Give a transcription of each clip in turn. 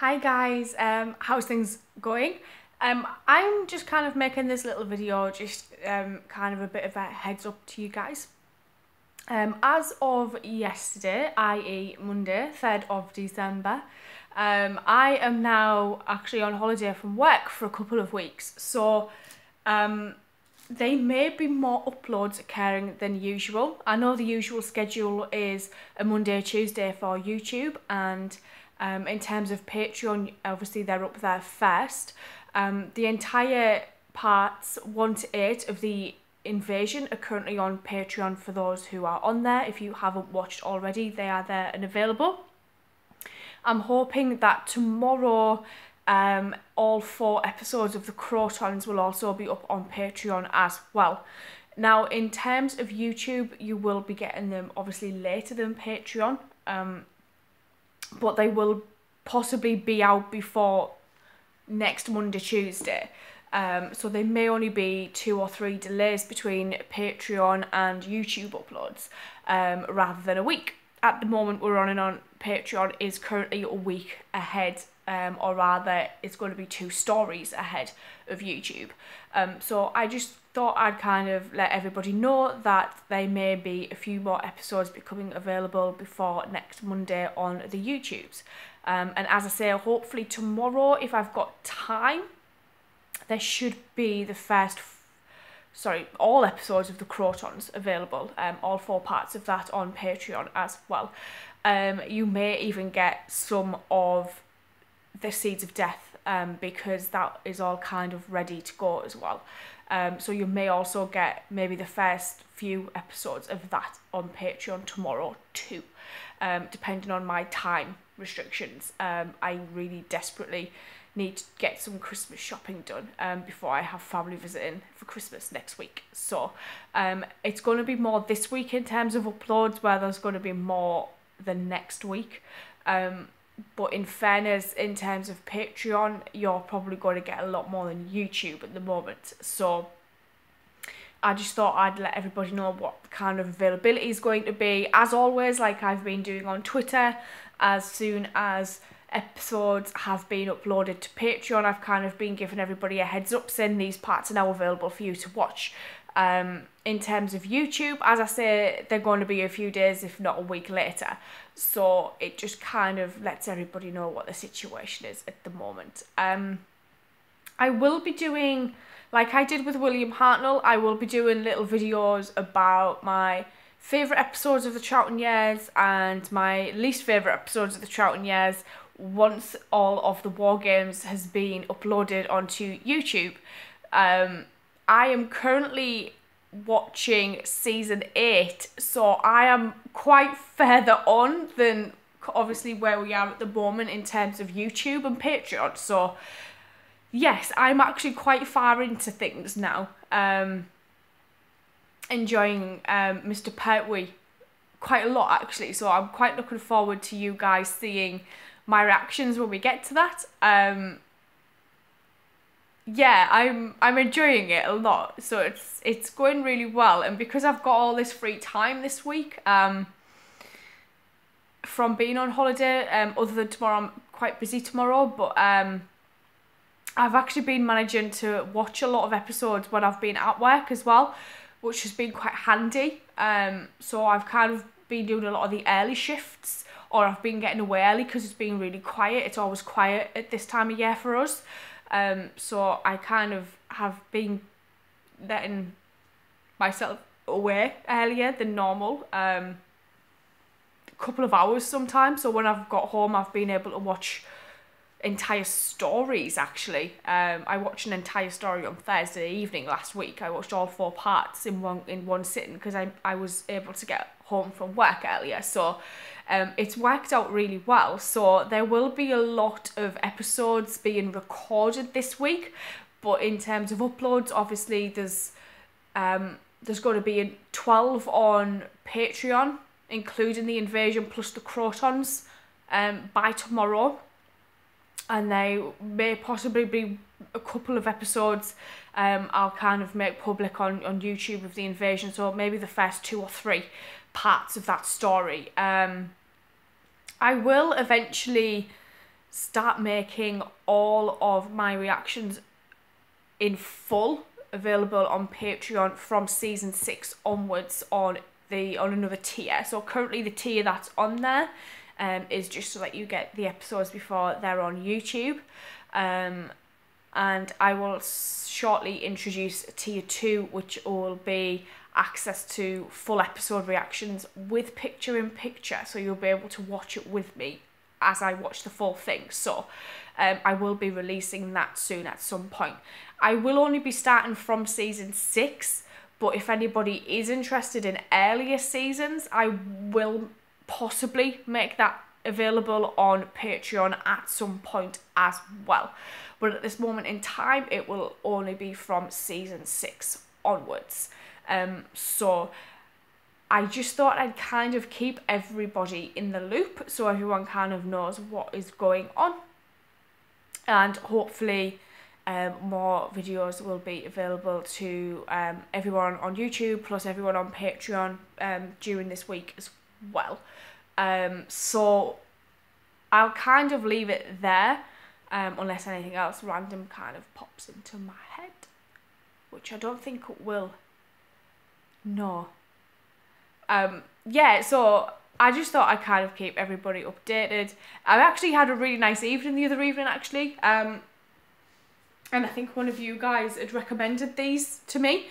Hi guys, how's things going? I'm just kind of making this little video, just kind of a bit of a heads up to you guys. As of yesterday, i.e. Monday, 3rd of December, I am now actually on holiday from work for a couple of weeks. So they may be more uploads occurring than usual. I know the usual schedule is a Monday, Tuesday for YouTube, and in terms of Patreon, obviously they're up there first. The entire parts 1 to 8 of the Invasion are currently on Patreon for those who are on there. If you haven't watched already, they are there and available. I'm hoping that tomorrow all 4 episodes of the Crotons will also be up on Patreon as well. Now, in terms of YouTube, you will be getting them obviously later than Patreon, but they will possibly be out before next Monday, Tuesday. So there may only be 2 or 3 delays between Patreon and YouTube uploads, rather than a week. At the moment we're on Patreon is currently a week ahead, or rather it's going to be 2 stories ahead of YouTube. So I just thought I'd kind of let everybody know that there may be a few more episodes becoming available before next Monday on the YouTubes. And as I say, hopefully tomorrow, if I've got time, there should be the all episodes of the Crotons available, all 4 parts of that on Patreon as well. You may even get some of the Seeds of Death, because that is all kind of ready to go as well. So you may also get maybe the first few episodes of that on Patreon tomorrow too, depending on my time restrictions. I really desperately need to get some Christmas shopping done before I have family visiting for Christmas next week. So it's going to be more this week in terms of uploads, where there's going to be more than next week. But in fairness, in terms of Patreon, you're probably going to get a lot more than YouTube at the moment. So I just thought I'd let everybody know what kind of availability is going to be. As always, like I've been doing on Twitter, as soon as episodes have been uploaded to Patreon, I've kind of been giving everybody a heads up saying these parts are now available for you to watch. In terms of YouTube, as I say, they're going to be a few days, if not a week later. So it just kind of lets everybody know what the situation is at the moment. I will be doing, like I did with William Hartnell, I will be doing little videos about my favourite episodes of the Troughton Years and my least favourite episodes of the Troughton Years once all of the War Games has been uploaded onto YouTube. I am currently watching season 8, so I am quite further on than obviously where we are at the moment in terms of YouTube and Patreon. So yes, I'm actually quite far into things now. Enjoying Mr. Pertwee quite a lot actually, so I'm quite looking forward to you guys seeing my reactions when we get to that. Yeah, I'm enjoying it a lot, so it's going really well. And because I've got all this free time this week, from being on holiday, other than tomorrow, I'm quite busy tomorrow, but I've actually been managing to watch a lot of episodes when I've been at work as well, which has been quite handy. So I've kind of been doing a lot of the early shifts, or I've been getting away early because it's been really quiet. It's always quiet at this time of year for us. So I kind of have been letting myself away earlier than normal, a couple of hours sometimes. So when I've got home, I've been able to watch entire stories actually. I watched an entire story on Thursday evening last week. I watched all 4 parts in one sitting because I was able to get home from work earlier. So it's worked out really well. So there will be a lot of episodes being recorded this week, but in terms of uploads, obviously there's going to be 12 on Patreon, including the Invasion plus the Crotons, by tomorrow. And there may possibly be a couple of episodes I'll kind of make public on YouTube of the Invasion, so maybe the first 2 or 3 parts of that story. I will eventually start making all of my reactions in full available on Patreon from season 6 onwards on another tier. So currently the tier that's on there is just so that you get the episodes before they're on YouTube. And I will shortly introduce tier 2, which will be access to full episode reactions with picture-in-picture, so you'll be able to watch it with me as I watch the full thing. So I will be releasing that soon at some point. I will only be starting from season 6, but if anybody is interested in earlier seasons, I will possibly make that available on Patreon at some point as well. But at this moment in time, it will only be from season 6 onwards. So I just thought I'd kind of keep everybody in the loop so everyone kind of knows what is going on. And hopefully more videos will be available to everyone on YouTube plus everyone on Patreon during this week as well. So I'll kind of leave it there unless anything else random kind of pops into my head, which I don't think it will. No. Yeah, so I just thought I'd kind of keep everybody updated. I actually had a really nice evening the other evening, actually. And I think one of you guys had recommended these to me.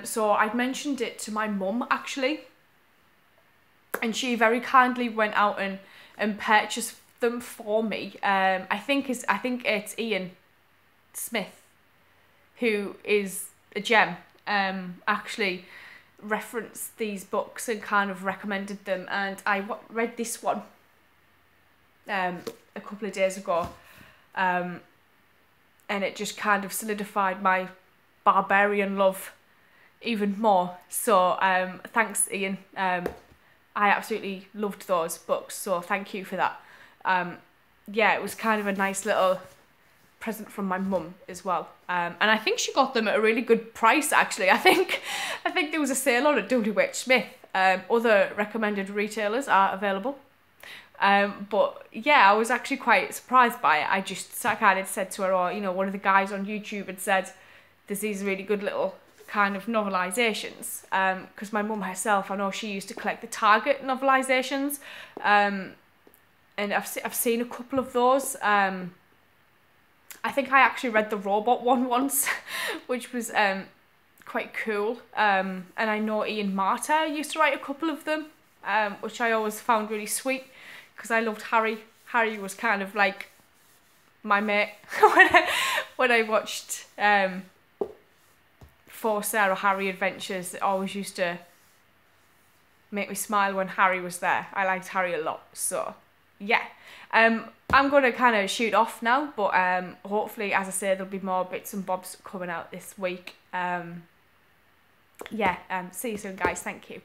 So I'd mentioned it to my mum, actually. And she very kindly went out and purchased them for me. I think it's Ian Smith, who is a gem, actually referenced these books and kind of recommended them, and I read this one a couple of days ago, and it just kind of solidified my barbarian love even more. So thanks, Ian. I absolutely loved those books, so thank you for that. Yeah, it was kind of a nice little present from my mum as well, and I think she got them at a really good price, actually. I think there was a sale on at WH Smith. Other recommended retailers are available, but yeah, I was actually quite surprised by it. I just kind of said to her, or one of the guys on YouTube had said there's these really good little kind of novelizations, because my mum herself, I know she used to collect the Target novelizations, and I've seen a couple of those. I think I actually read the robot one once, which was quite cool. And I know Ian Marter used to write a couple of them, which I always found really sweet because I loved Harry. Harry was kind of like my mate when I watched For Sarah Harry Adventures. It always used to make me smile when Harry was there. I liked Harry a lot, so yeah. I'm going to kind of shoot off now, but hopefully, as I say, there'll be more bits and bobs coming out this week. Yeah, see you soon, guys. Thank you.